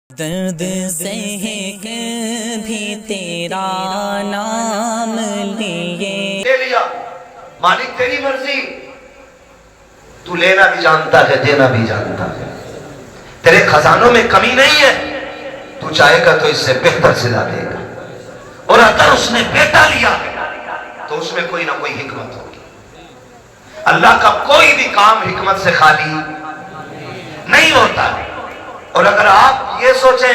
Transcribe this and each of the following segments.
درد سہ بھی تیرا نام لیے لے لیا مالک تیری مرضی، تو لینا بھی جانتا ہے دینا بھی جانتا ہے، تیرے خزانوں میں کمی نہیں ہے، تو چاہے گا تو اس سے بہتر صدا دے گا، اور اگر اس نے بیٹا لیا تو اس میں کوئی نہ کوئی حکمت ہوگی۔ اللہ کا کوئی بھی کام حکمت سے خالی نہیں ہوتا، اور اگر آپ یہ سوچیں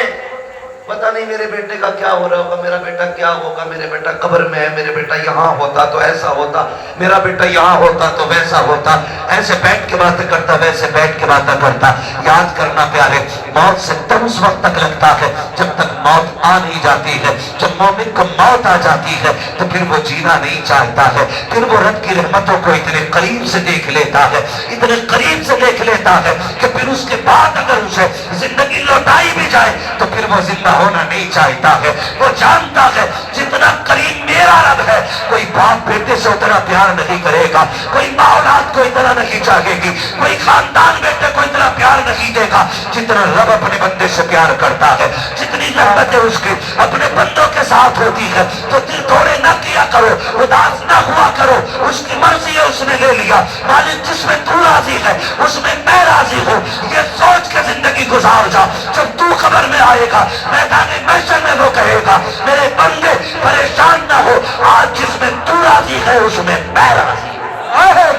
پتہ نہیں میرے بیٹے کا کیا ہو رہا ہوگا، میرا بیٹا کیا ہوگا، میرے بیٹا قبر میں ہے، میرے بیٹا یہاں ہوتا تو ایسا ہوتا، میرا بیٹا یہاں ہوتا تو ویسا ہوتا، ایسے بیٹھ کے باتیں کرتا ویسے بیٹھ کے باتیں کرتا، یاد کرنا پیارے، موت سے تب اس وقت تک لگتا ہے جب تک موت آ نہیں جاتی ہے۔ جب مومن کو موت آ جاتی ہے تو پھر وہ جینا نہیں چاہتا ہے، پھر وہ رب کی رحمتوں کو اتنے قریب سے دیکھ لیتا ہے، اتنے قریب سے دیکھ لیتا ہے کہ پھر اس کے بعد اگر اسے زندگی لوٹائی بھی جائے تو پھر وہ زندہ ہونا نہیں چاہتا ہے۔ وہ جانتا ہے جتنا قریب میرا رب ہے، کوئی باپ بیٹے سے اتنا پیار نہیں کرے گا، کوئی ماں اولاد کو اتنا نہیں چاہے گی، کوئی خاندان بیٹے کو اتنا پیار نہیں دے گا جتنا رب اپنے بندے سے پیار کرتا ہے۔ جتنی رحمتیں اس کی اپنے بندوں کے ساتھ ہوتی ہے تو دل توڑے نہ کیا کرو، اداس نہ ہوا کرو، اس کی مرضی ہے، اس نے لے لیا، مالک جس میں تو راضی ہے اس میں میں راضی ہوں، یہ سوچ کے زندگی گزار جا۔ جب تو قبر میں آئے گا میدان محشر میں وہ کہے گا میرے بندے پریشان نہ ہو، آج جس میں تو راضی ہے اس میں میں راضی ہوں۔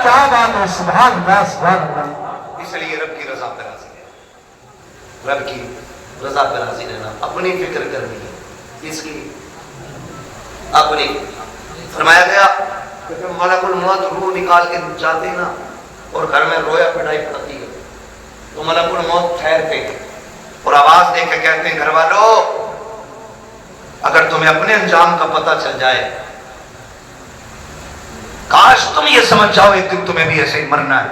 کیا بات ہے، سبحان اللہ سبحان اللہ۔ اس لیے رب کی رضا پہ راضی ہے، رب کی رضا پہ راضی رہنا، اپنی فکر کرنی ہے، اس کی اپنی۔ فرمایا گیا کہ جب ملک الموت روح نکال کے جاتے نا اور گھر میں رویا پڑھائی پڑتی ہے تو ملک الموت ٹھہرتے ہیں اور آواز دے کے کہتے ہیں گھر والوں اگر تمہیں اپنے انجام کا پتہ چل جائے، کاش تم یہ سمجھ جاؤ ایک دن تمہیں بھی ایسے ہی مرنا ہے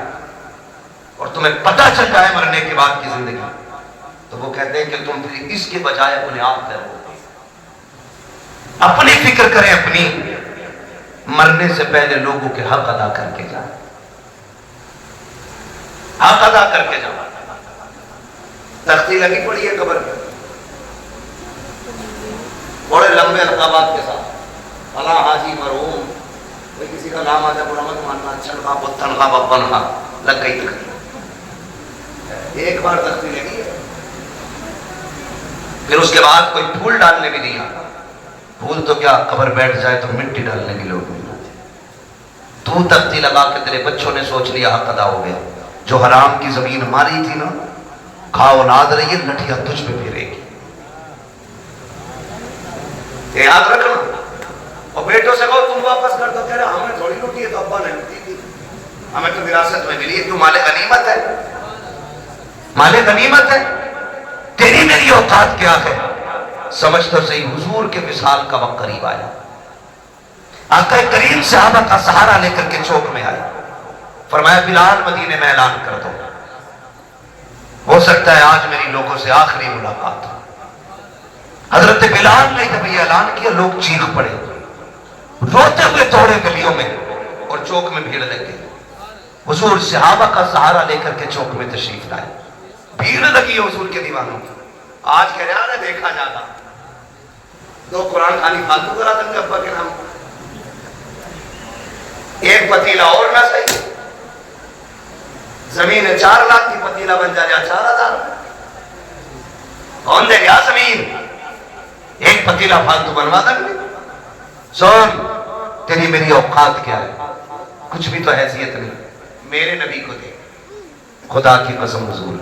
اور تمہیں پتہ چل جائے مرنے کے بعد کی زندگی، تو وہ کہتے ہیں کہ تم پھر اس کے بجائے اپنے آپ کرو، اپنی فکر کریں، اپنی مرنے سے پہلے لوگوں کے حق ادا کر کے جائیں، حق ادا کر کے جاؤ۔ تختی لگی پڑی ہے قبر پہ بڑے لمبے القابات کے ساتھ، فلاں حاجی مرحوم، کوئی کسی کا نام آتا برحمت ماننا، چھنخا پتنخا بپنخا، لگ گئی تختی، ایک بار تختی لگی ہے، پھر اس کے بعد کوئی پھول ڈالنے بھی نہیں آتا، پھول تو کیا قبر بیٹھ جائے تو مٹی ڈالنے بھی لوگ نہیں آتے، تو تختی لگا کے تیرے بچوں نے سوچ لیا حق ادا ہو گیا، جو حرام کی زمین ماری تھی نا کھاؤ ناد رہی ہے، لٹھیاں تجھ پہ پھرے گی، یہ یاد رکھنا۔ اور بیٹوں سے کہو تم واپس کر دو، کہہ رہے ہمیں تھوڑی لوٹی ہے تو ابا نے لوٹی تھی، ہمیں تو وراثت میں ملی ہے، کیوں مال غنیمت ہے، مال غنیمت ہے، تیری میری اوقات کیا ہے، سمجھ تو صحیح۔ حضور کے وصال کا وقت قریب آیا، آقا کریم صحابہ کا سہارا لے کر کے چوک میں آئے، فرمایا بلال مدینے میں اعلان کر دو، ہو سکتا ہے آج میری لوگوں سے آخری ملاقات ہو۔ حضرت بلال نے جب یہ اعلان کیا لوگ چیخ پڑے، روتے ہوئے توڑے گلیوں میں اور چوک میں بھیڑ لگ گئی۔ حضور صحابہ کا سہارا لے کر کے چوک میں تشریف لائے، بھیڑ لگی ہے حضور کے دیوانوں کی۔ آج کہہ رہا ہے دیکھا جاتا تو قرآن خانی فالتو کرا دیں گے ابا کے نام، ایک پتیلا اور نہ صحیح، زمین 4 لاکھ کی پتیلا بن جائے 4,000، کون دے گا زمین، ایک پتیلا فالتو بنوا دیں گے۔ سن تیری میری اوقات کیا ہے، کچھ بھی تو حیثیت نہیں، میرے نبی کو دے، خدا کی قسم حضور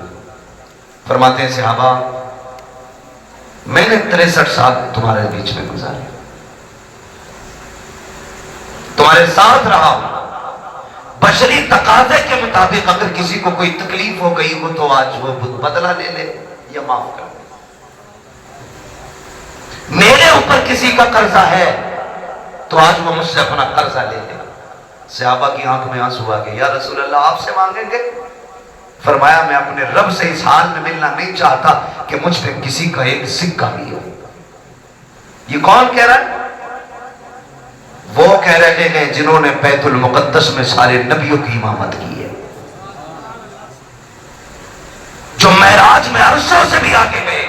فرماتے ہیں صحابہ میں نے 63 سال تمہارے بیچ میں گزارے، تمہارے ساتھ رہا، بشری تقاضے کے مطابق اگر کسی کو کوئی تکلیف ہو گئی ہو تو آج وہ بدلہ لے لے یا معاف کر دے، میرے اوپر کسی کا قرضہ ہے تو آج وہ مجھ سے اپنا قرضہ لے لے۔ صحابہ کی آنکھ میں آنسو آ گئے، یا رسول اللہ آپ سے مانگیں گے؟ فرمایا میں اپنے رب سے اس حال میں ملنا نہیں چاہتا کہ مجھ پہ کسی کا ایک سکہ بھی ہو۔ یہ کون کہہ رہا ہے؟ وہ کہہ رہے ہیں جنہوں نے بیت المقدس میں سارے نبیوں کی امامت کی ہے، جو معراج میں عرشوں سے بھی آگے گئے،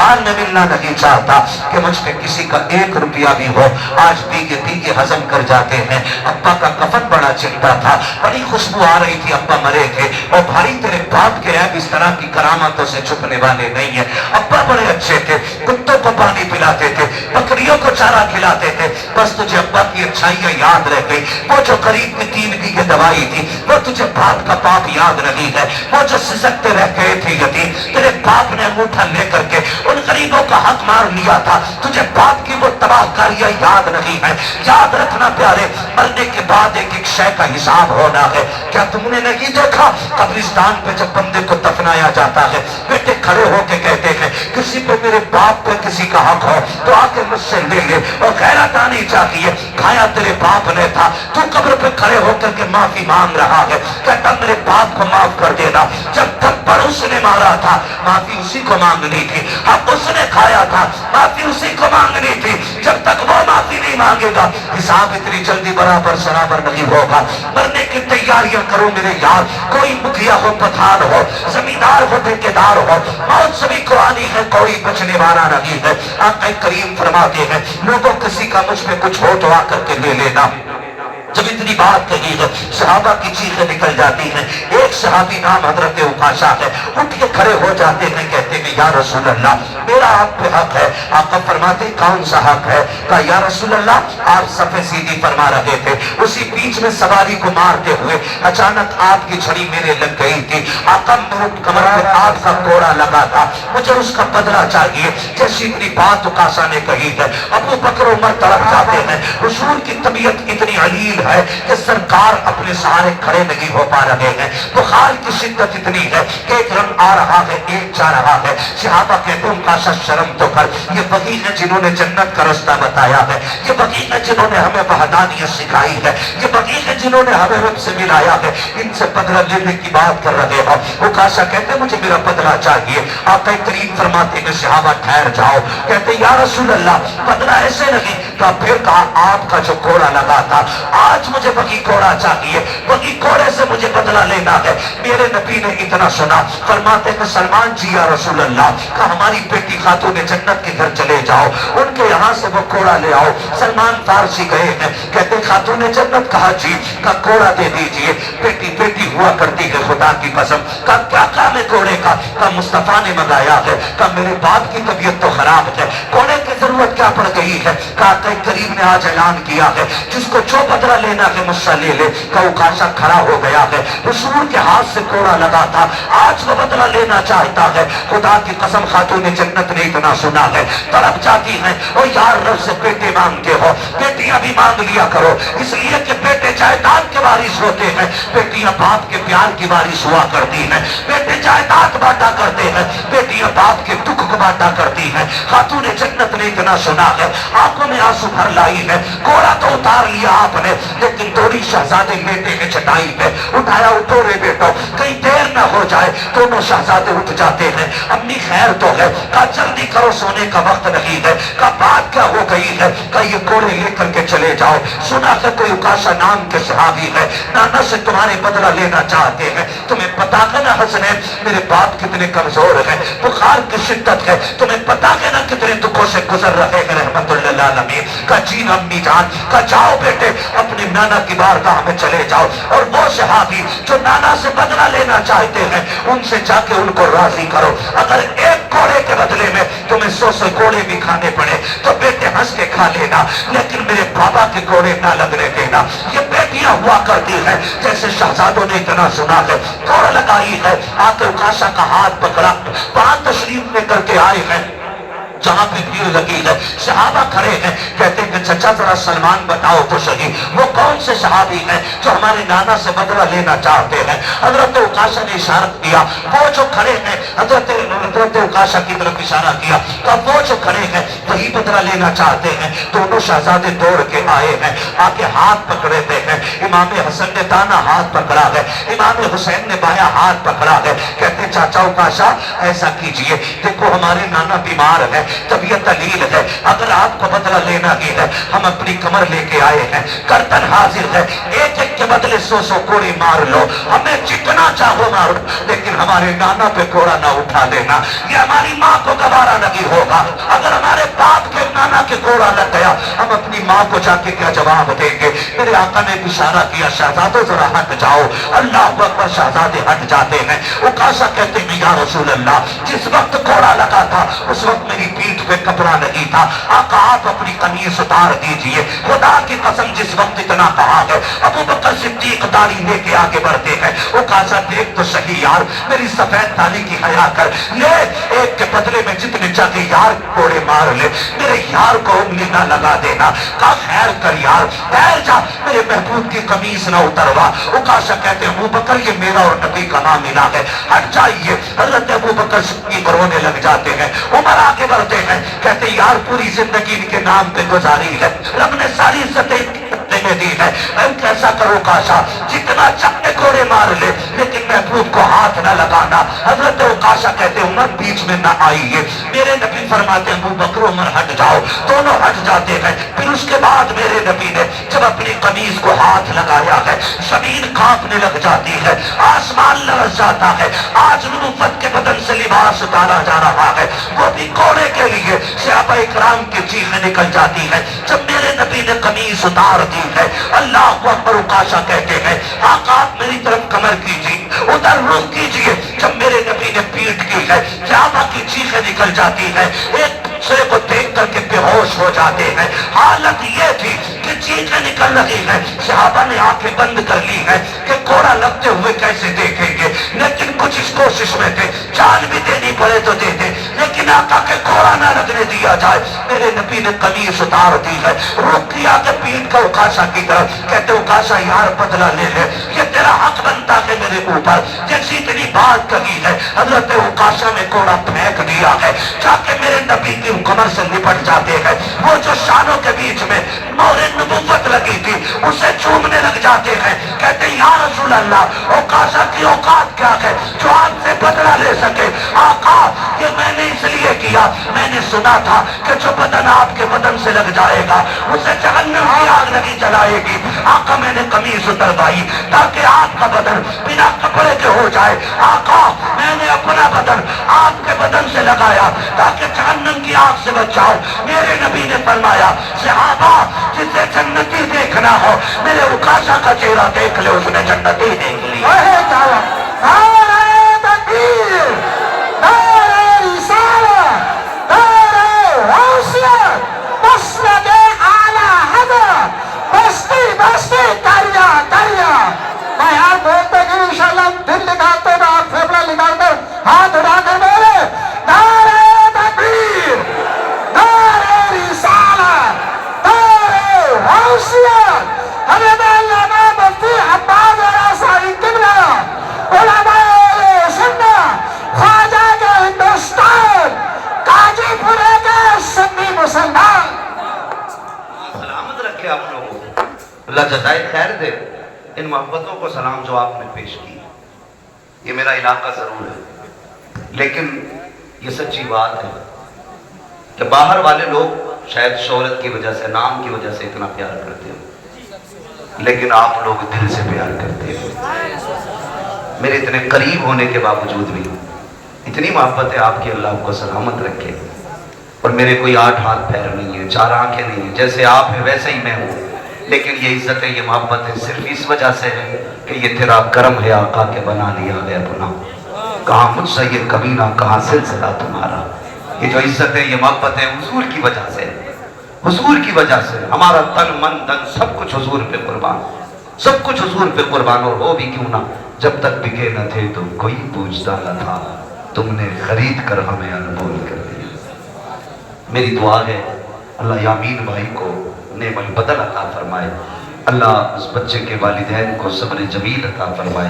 حال میں ملنا نہیں چاہتا کہ مجھ پہ کسی کا 1 روپیہ بھی ہو. آج پیگے ہضم کر جاتے ہیں. ابا کا کفن بڑا چلتا تھا, بڑی خوشبو آ رہی تھی, ابا مرے تھے. اور بھائی تیرے باپ کے عیب اس طرح کی کرامتوں سے چھپنے والے نہیں ہیں. ابا بڑے اچھے تھے, کتوں کو پانی پلاتے تھے, بکریوں کو چارہ کھلاتے تھے. بس تجھے ابا کی اچھائیاں یاد رہ گئی. وہ جو قریب میں 3 بیگھے دوائی تھی, وہ تجھے باپ کا پاپ یاد نہیں ہے. وہ جو سسکتے رہ گئے تھے یتیم, تیرے باپ نے انگوٹھا لے کر کے ان غریبوں کا حق مار لیا تھا. تجھے باپ کی وہ تباہ کاریاں یاد نہیں ہے. یاد رکھنا پیارے, مرنے کے بعد ایک شے کا حساب ہونا ہے. کیا تم نے نہیں دیکھا قبرستان پہ جب بندے کو دفنایا جاتا ہے, بیٹے کھڑے ہو کے کہتے ہیں کسی پہ میرے باپ پہ کسی کا حق ہو تو آ کے مجھ سے لے لے. اور غیرت آنی چاہیے, کھایا تیرے باپ نے تھا, تو قبر پہ کھڑے ہو کر کے معافی مانگ رہا ہے. کہتا میرے باپ کو معاف کر دینا. جب تک پر اس نے مارا تھا معافی اسی کو مانگنی تھی. اب اس نے کھایا تھا معافی اسی کو مانگنی تھی. جب تک وہ معافی نہیں مانگے گا حساب اتنی جلدی برابر سرابر نہیں ہوگا. مرنے کی تیاریاں کرو میرے یار. کوئی مکھیا ہو, پٹھان ہو, زمیندار ہو, ٹھیکیدار ہو, موت سبھی کو آنی ہے, کوئی بچنے والا نہیں ہے. آقا کریم فرماتے ہیں لوگوں کسی کا مجھ پہ کچھ ہو تو آ کر کے لے لینا. جب اتنی بات کہی ہے صحابہ کی چیخیں نکل جاتی ہیں. ایک صحابی نام حضرت عکاشہ ہے, اٹھ کے کھڑے ہو جاتے ہیں, کہتے ہیں یا رسول اللہ میرا آپ پہ حق ہے. آقا فرماتے کون سا حق ہے؟ کہا یا رسول اللہ آپ صفے سیدھی فرما رہے تھے, اسی بیچ میں سواری کو مارتے ہوئے اچانک آپ کی چھڑی میرے لگ گئی تھی. آقا میرے کمر پہ آپ کا کوڑا لگا تھا, مجھے اس کا بدلہ چاہیے. جیسی اتنی بات عکاشہ نے کہی ہے ابو بکر عمر تڑپ جاتے ہیں. حضور کی طبیعت اتنی علیل ہے کہ سرکار اپنے سہارے کھڑے نہیں ہو پا رہے ہیں. بخار کی شدت اتنی ہے کہ ایک رنگ آ رہا ہے, ایک جا رہا ہے. صحابہ کہتے ہیں عکاشہ شرم تو کر, یہ وہی ہے جنہوں نے جنت کا رستہ بتایا ہے, یہ وہی ہے جنہوں نے ہمیں وحدانیت سکھائی ہے, یہ وہی ہے جنہوں نے ہمیں رب سے ملایا ہے. ان سے بدلہ لینے کی بات کر رہے ہو. عکاشہ کہتے ہیں مجھے میرا بدلہ چاہیے. آقا کریم فرماتے ہیں صحابہ ٹھہر جاؤ. کہتے ہیں یا رسول اللہ بدلہ ایسے نہیں. کہا پھر کہا آپ کا جو کوڑا لگا تھا آج مجھے وہی کوڑا چاہیے, وہی کوڑے سے مجھے بدلہ لینا ہے. میرے نبی نے اتنا سنا, فرماتے ہیں سلمان جی یا رسول اللہ, کہ ہماری بیٹی خاتون جنت کے گھر چلے جاؤ, ان کے یہاں سے وہ کوڑا لے آؤ. سلمان فارسی گئے ہیں, کہتے خاتون جنت. کہا جی. کا کوڑا دے دیجئے. بیٹی بیٹی ہوا کرتی ہے خدا کی قسم. کا کیا کام ہے کوڑے کا؟ کا مصطفیٰ نے منگایا ہے. کا میرے باپ کی طبیعت تو خراب ہے, کوڑے کی ضرورت کیا پڑ گئی ہے؟ کا کریم نے آج اعلان کیا ہے جس کو جو بدلہ لینا ہے مجھ سے لے لے. کا عکاشہ کھڑا ہو گیا ہے, حضور کے ہاتھ سے کوڑا لگا تھا, آج وہ بدلہ لینا چاہتا ہے. خدا کی قسم خاتون جنت نے اتنا سنا ہے, تڑپ جاتی ہیں اور یار رب سے بیٹے مانگتے ہو, بیٹیاں بھی مانگ لیا کرو. اس لیے کہ بیٹے جائیداد کے وارث ہوتے ہیں, بیٹیاں باپ کے پیار کی وارث ہوا کرتی ہیں. بیٹے جائیداد بانٹا کرتے ہیں, بیٹیاں باپ کے دکھ کو بانٹا کرتی ہیں. خاتون جنت نے اتنا سنا ہے, آنکھوں میں آنسو بھر لائی ہے. کوڑا تو اتار لیا آپ نے, لیکن دوری شہزادے لیٹے ہیں چٹائی پہ. اٹھایا اٹھو رے بیٹو, کہیں دیر نہ ہو جائے. دونوں شہزادے اٹھ جاتے ہیں. امی خیر تو ہے. کہا جلدی کرو سونے کا وقت نہیں ہے. کہا بات کیا ہو گئی ہے؟ کہ یہ کوڑے لے کر کے چلے جاؤ. سنا ہے کوئی عکاشہ نام کے صحابی ہے, نانا سے تمہارے بدلہ لینا چاہتے ہیں. تمہیں پتا ہے نا حسنین میرے باپ کتنے کمزور ہیں, بخار کی شدت ہے, تمہیں پتا ہے نا کتنے دکھوں سے گزر رہے ہیں رحمت اللہ علیہ. کا جی امی جان. کا جاؤ بیٹے اپنے نانا کی بارگاہ میں چلے جاؤ, اور وہ صحابی جو نانا سے بدلہ لینا چاہتے ہیں ان سے جا کے ان کو راضی کرو. اگر ایک کوڑے کے بدلے میں تمہیں 100 کوڑے بھی کھانے پڑے تو بیٹے ہنس کے کھا لینا, لیکن میرے بابا کے کوڑے نہ لگنے دینا. یہ بیٹیاں ہوا کرتی ہیں جیسے شہزادوں نے اتنا سنا ہے, دوڑ لگائی ہے. آ کے عکاشہ کا ہاتھ پکڑا, وہاں تشریف لے کر کے آئے ہیں جہاں پہ بھیڑ لگی ہے. صحابہ کھڑے ہیں, کہتے ہیں کہ چچا ذرا سلمان بتاؤ تو صحیح وہ کون سے صحابی ہیں جو ہمارے نانا سے بدلہ لینا چاہتے ہیں. حضرت عکاشہ نے اشارت کیا, وہ جو کھڑے ہیں. حضرت عکاشہ کی طرف اشارہ کیا, کہ وہ جو کھڑے ہیں وہی نہیں بدلہ لینا چاہتے ہیں. دونوں شہزادے دوڑ کے آئے ہیں, آ کے ہاتھ پکڑے ہوئے ہیں. امام حسن نے دانا ہاتھ پکڑا ہے, امام حسین نے بایاں ہاتھ پکڑا ہے. کہتے ہیں چاچا اوکاشا ایسا کیجئے, دیکھو ہمارے نانا بیمار ہے, طبیعت علیل ہے, اگر آپ کو بدلہ لینا ہی ہے ہم اپنی کمر لے کے آئے ہیں, گردن حاضر ہے, ایک ایک کے بدلے 100 کوڑی مار لو, ہمیں جتنا چاہو مارو, لیکن ہمارے نانا پہ کوڑا نہ اٹھا دینا. یہ ہماری ماں کو گوارا نہیں ہوگا. اگر ہمارے باپ کے نانا کے کوڑا لگ گیا ہم اپنی ماں کو جا کے کیا جواب دیں گے؟ میرے آقا نے اشارہ کیا, شہزادوں ذرا ہٹ جاؤ. اللہ اکبر, شہزادے ہٹ جاتے ہیں. اوکاشا کہتے ہیں یا رسول اللہ, جس وقت کوڑا لگا تھا اس وقت میری پیٹھ پہ کپڑا نہیں تھا. آقا آپ اپنی قمیص اتار دیجئے. خدا کی قسم جس وقت اتنا کہا ہے, ابو بکر صدیق داڑھی لے کے آگے بڑھتے ہیں. اوکاشا دیکھ تو صحیح یار, میری سفید داڑھی کی حیا کر لے, ایک کے بدلے میں جتنے چاہتے یار کوڑے مار لے, میرے یار کو انگلی نہ لگا دینا. کہا خیر کر یار, ٹھہر جا, میرے محبوب کی قمیص نہ اتروا. اوکاشا کہتے ہیں ابو بکر یہ میرا اور نبی کا نام ملا ہے, ہٹ جائیے. حضرت ابو بکر صدیق رونے لگ جاتے ہیں. عمر آگے بڑھتے ہیں, کہتے یار پوری زندگی ان کے نام پہ گزاری ہے, رب نے ساری عزتیں میں دی ہے, کیسا کرو کاشا, جتنا چکے کوڑے مار لے لیکن محبوب کو ہاتھ نہ لگانا. حضرت اوکاشا کہتے عمر بیچ میں نہ آئیے. میرے نبی فرماتے ہیں ابو بکر عمر ہٹ جاؤ, دونوں ہٹ جاتے ہیں. پھر اس کے بعد میرے نبی نے جب اپنی قمیض کو ہاتھ لگایا ہے, زمین کانپنے لگ جاتی ہے, آسمان لرز جاتا ہے. آج نبوت کے بدن سے لباس اتارا جا رہا ہے, وہ بھی کوڑے کے لیے. صحابہ اکرام کی چیخیں نکل جاتی ہے جب میرے نبی نے قمیض اتار دی ہے. اللہ اکبر. اوکاشا کہتے ہیں آقا آپ میری طرف کمر کیجیے, ادھر رخ کیجیے. جب میرے نبی نے پیٹ کی ہے, صحابہ کی چیخیں نکل جاتی ہے, ایک دوسرے کو دیکھ کر کے بے ہوش ہو جاتے ہیں. حالت یہ تھی کہ چیخیں نکل رہی ہیں, صحابہ نے آنکھیں بند کر لی ہے کہ کوڑا لگتے ہوئے کیسے دیکھیں گے, لیکن کچھ اس کوشش میں تھے, جان بھی دینی پڑے تو دیتے, لیکن آقا کے کوڑا نہ لگنے دیا جائے. میرے نبی نے قمیص اتار دی ہے, رخ کیا کہ پیٹ کا اوکاشا کی طرف. کہتے اوکاشا یار بدلہ لے لے, یہ تیرا حق بنتا ہے میرے اوپر, جیسی اتنی بات کہی ہے. حضرت اوکاشا نے کوڑا پھینک دیا ہے, جا کے میرے نبی کی کمر سے لپٹ جاتے ہیں. وہ جو شانوں کے بیچ میں مور نبوت لگی تھی اسے چومنے لگ جاتے ہیں. کہتے یا رسول اللہ اوکاشا کی اوقات کیا ہے جو آپ سے بدلہ لے سکے؟ آقا یہ میں نے اس لیے کیا, میں نے سنا تھا کہ جو بدن آپ کے بدن سے لگ جائے گا اسے جہنم کی آگ نہیں جلائے گی. آقا میں نے قمیص اتروائی تاکہ آپ کا بدن بنا کپڑے کے ہو جائے. آقا میں نے اپنا بدن آپ کے بدن سے لگایا تاکہ جہنم کی آگ سے بچاؤ. میرے نبی نے فرمایا صحابہ جسے جنتی دیکھنا ہو میرے اوکاشا کا چہرہ دیکھ لے, اس نے جنتی دیکھ لی. ہاتھ اڑا کر بولے نعرہ تکبیر, نعرہ رسالت, نعرہ حیثیت. حضرت علامہ مفتی عباس راسائی قبلہ, علماء سنت, خواجہ کے ہندوستان, کاجی پورے کے سنی مسلمان. سلامت رکھے آپ لوگوں کو, اللہ جزائے خیر دے. ان محبتوں کو سلام جو آپ نے پیش کی, یہ میرا علاقہ ضرور ہے, لیکن یہ سچی بات ہے کہ باہر والے لوگ شاید شہرت کی وجہ سے, نام کی وجہ سے اتنا پیار کرتے ہیں, لیکن آپ لوگ دل سے پیار کرتے ہیں. میرے اتنے قریب ہونے کے باوجود بھی اتنی محبت ہے آپ کی, اللہ آپ کو سلامت رکھے. اور میرے کوئی 8 ہاتھ پیر نہیں ہیں, 4 آنکھیں نہیں ہیں, جیسے آپ ہیں ویسے ہی میں ہوں, لیکن یہ عزت ہے, یہ محبت ہے صرف اس وجہ سے ہے کہ یہ تیرا کرم ہے آقا کے بنا لیا ہے اپنا. کہاں مجھ سے یہ کمینہ, کہاں سلسلہ تمہارا. یہ جو عزت ہے, یہ محبت ہے حضور کی وجہ سے, حضور کی وجہ سے. ہمارا تن من دن سب کچھ حضور پہ قربان, سب کچھ حضور پہ قربان. اور ہو بھی کیوں نہ, جب تک بکے نہ تھے تو کوئی پوچھتا نہ تھا, تم نے خرید کر ہمیں انمول کر دیا. میری دعا ہے اللہ یامین بھائی کو نعم البدل عطا فرمائے, اللہ اس بچے کے والدین کو صبر جمیل عطا فرمائے,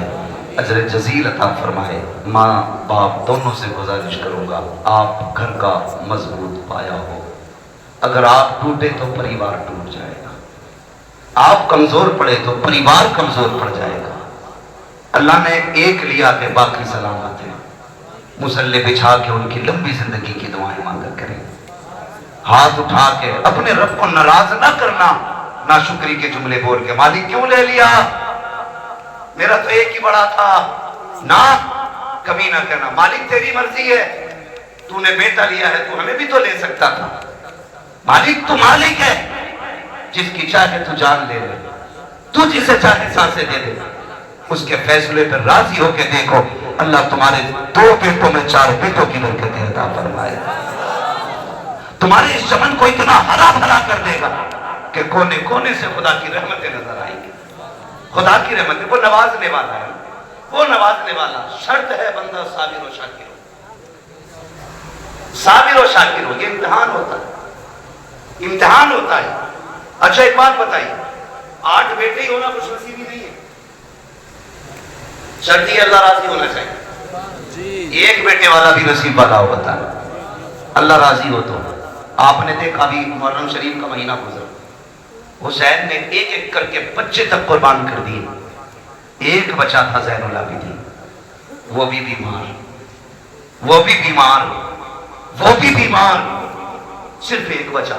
اجر جزیل عطا فرمائے. ماں باپ دونوں سے گزارش کروں گا آپ گھر کا مضبوط پایا ہو, اگر آپ ٹوٹے تو پریوار ٹوٹ جائے گا، آپ کمزور پڑے تو پریوار کمزور پڑ جائے گا۔ اللہ نے ایک لیا کہ باقی سلامت ہے، مصلی بچھا کے ان کی لمبی زندگی کی دعائیں مانگا کریں، ہاتھ اٹھا کے اپنے رب کو ناراض نہ کرنا، ناشکری کے جملے بول کے مالک کیوں لے لیا، میرا تو ایک ہی بڑا تھا، نہ کبھی نہ کہنا مالک تیری مرضی ہے، تو نے بیٹا لیا ہے تو ہمیں بھی تو لے سکتا تھا، مالک تو مالک ہے، جس کی چاہے تو جان لے لے، تو جسے چاہے سانسیں دے دے، اس کے فیصلے پر راضی ہو کے دیکھو، اللہ تمہارے 2 بیٹوں میں 4 بیٹوں کی برکتیں عطا فرمائے، تمہارے اس چمن کو اتنا ہرا بھرا کر دے گا کہ کونے کونے سے خدا کی رحمتیں نظر آئیں گی۔ خدا کی رحمتیں، وہ نوازنے والا ہے، وہ نوازنے والا، شرط ہے بندہ صابر و شاکر ہو، صابر و شاکر ہو، یہ امتحان ہوتا ہے، امتحان ہوتا ہے۔ اچھا ایک بات بتائیے، 8 بیٹے ہی ہونا خوش نصیبی نہیں ہے، شرط یہ اللہ راضی ہونا چاہیے، ایک بیٹے والا بھی نصیب والا ہوتا ہے، اللہ راضی ہو تو۔ آپ نے دیکھا بھی محرم شریف کا مہینہ گزرا، حسین نے ایک ایک کر کے بچے تک قربان کر دیے، ایک بچہ تھا زین العابدین، وہ بھی بیمار، وہ بھی بیمار، وہ بھی بیمار، صرف ایک بچہ،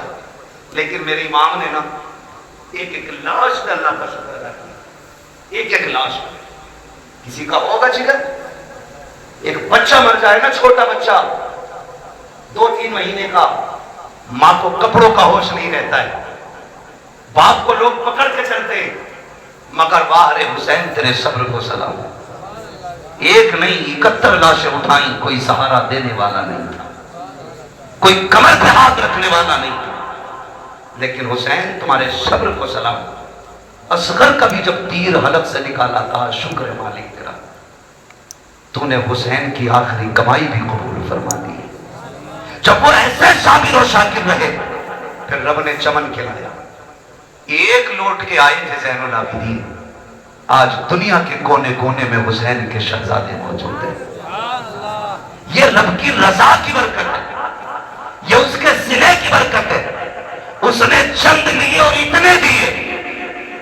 لیکن میرے امام نے نا ایک ایک لاش پہ اللہ کا شکر ادا کیا، ایک ایک لاش پہ۔ کسی کا ہوگا جگر، ایک بچہ مر جائے نا، چھوٹا بچہ 2-3 مہینے کا، ماں کو کپڑوں کا ہوش نہیں رہتا ہے، باپ کو لوگ پکڑ کے چلتے ہیں، مگر واہ رے حسین تیرے صبر کو سلام، ایک نہیں 71 لاشیں اٹھائیں، کوئی سہارا دینے والا نہیں تھا، کوئی کمر پہ ہاتھ رکھنے والا نہیں تھا، لیکن حسین تمہارے صبر کو سلام۔ اصغر کا بھی جب تیر حلق سے نکالا تھا، شکر مالک تیرا، تو نے حسین کی آخری کمائی بھی قبول فرما دی۔ جب وہ ایسے صابر و شاکر رہے، پھر رب نے چمن کھلایا، ایک لوٹ کے آئے تھے زین العابدین، آج دنیا کے کونے کونے میں حسین کے شہزادے موجود ہیں۔ یہ رب کی رضا کی برکت ہے، یہ اس کے صلے کی برکت ہے، اس نے چند لیے اور اتنے دیے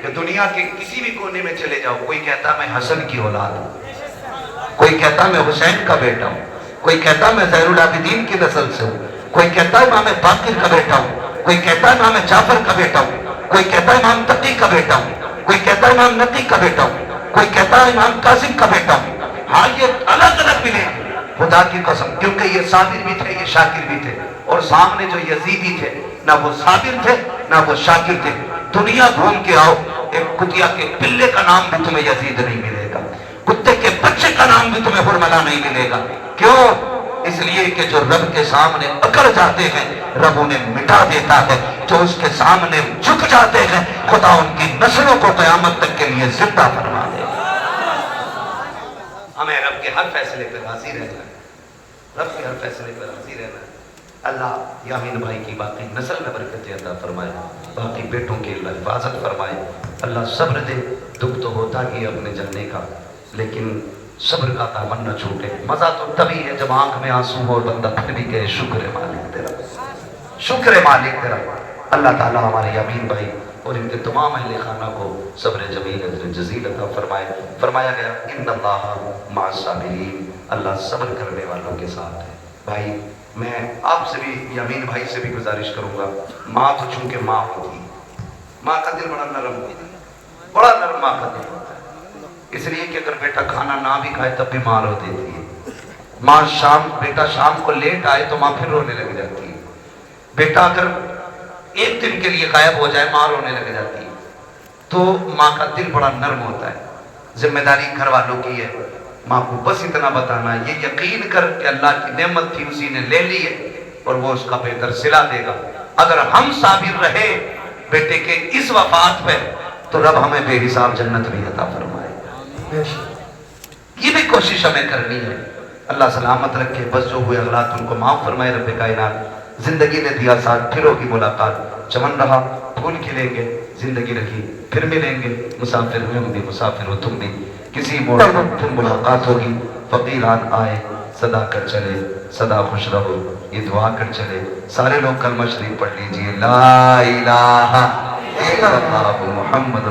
کہ دنیا کے کسی بھی کونے میں چلے جاؤ، کوئی کہتا میں حسن کی اولاد ہوں، کوئی کہتا میں حسین کا بیٹا ہوں، کوئی کہتا میں زین العابدین کی نسل سے ہوں، کوئی کہتا امام باقر کا بیٹا ہوں، کوئی کہتا امام جعفر کا بیٹا ہوں، کوئی کہتا امام تقی کا بیٹا ہوں، کوئی کہتا امام نقی کا بیٹا ہوں، کوئی کہتا امام قاسم کا بیٹا ہوں۔ ہاں یہ الگ الگ ملے خدا کی قسم، کیونکہ یہ صابر بھی تھے، یہ شاکر بھی تھے، اور سامنے جو یزیدی تھے نہ وہ صابر تھے نہ وہ شاکر تھے۔ دنیا گھوم کے آؤ، ایک کتیا کے پلے کا نام بھی تمہیں یزید نہیں ملے گا، کتے کے بچے کا نام بھی تمہیں حرملہ نہیں ملے گا۔ کیوں؟ اس لیے کہ جو رب کے سامنے اکڑ جاتے ہیں رب انہیں مٹا دیتا ہے، جو اس کے سامنے جھک جاتے ہیں خدا ان کی نسلوں کو قیامت تک کے لیے زندہ فرما دے گا۔ ہمیں رب کے ہر فیصلے پہ راضی رہنا ہے، رب کے ہر فیصلے پہ راضی رہنا ہے۔ اللہ یامین بھائی کی باقی نسل میں برکت عطا فرمائے، باقی بیٹوں کی اللہ حفاظت فرمائے، اللہ صبر دے۔ دکھ تو ہوتا ہی اپنے جانے کا، لیکن صبر کا دامن نہ چھوٹے۔ مزہ تو تبھی ہے جب آنکھ میں آنسو ہو اور بندہ پھر بھی کہے شکر ہے مالک تیرا، شکر ہے مالک تیرا۔ اللہ تعالیٰ ہمارے یامین بھائی اور ان کے تمام اہل خانہ کو صبر جمیل اجر جزیل عطا فرمائے۔ فرمایا گیا ان اللہ مع الصابرین، اللہ صبر کرنے والوں کے ساتھ ہے۔ بھائی میں آپ سے بھی یامین بھائی سے بھی گزارش کروں گا، ماں تو چونکہ ماں ہوتی، ماں کا دل بڑا نرم ہوتا ہے، بڑا نرم ماں کا دل ہوتا ہے، اس لیے کہ اگر بیٹا کھانا نہ بھی کھائے تب بھی ماں رو دیتی ہے۔ ماں بیٹا شام کو لیٹ آئے تو ماں پھر رونے لگ جاتی ہے، بیٹا اگر ایک دن کے لیے غائب ہو جائے ماں رونے لگ جاتی ہے۔ تو ماں کا دل بڑا نرم ہوتا ہے۔ ذمہ داری گھر والوں کی ہے، ماں کو بس اتنا بتانا ہے، یہ یقین کر کہ اللہ کی نعمت تھی اسی نے لے لی ہے اور وہ اس کا بہتر صلہ دے گا۔ اگر ہم صابر رہے بیٹے کے اس وفات پہ تو رب ہمیں بے حساب جنت بھی عطا فرمائے گا۔ یہ بھی کوشش ہمیں کرنی ہے۔ اللہ سلامت رکھے، بس جو ہوئے اغلاط ان کو معاف فرمائے رب کائنات۔ زندگی نے دیا ساتھ، پھر ہوگی ملاقات، چمن رہا پھول کھلیں گے، زندگی رکھی پھر ملیں گے، مسافر ہم بھی مسافر ہو تم بھی، کسی موڑ پر پھر ملاقات ہوگی، فقیران آئے صدا کر چلے، صدا خوش رہو، یہ دعا کر چلے. سارے لوگ کلمہ شریف پڑھ لیجئے. لا الہ الا اللہ محمد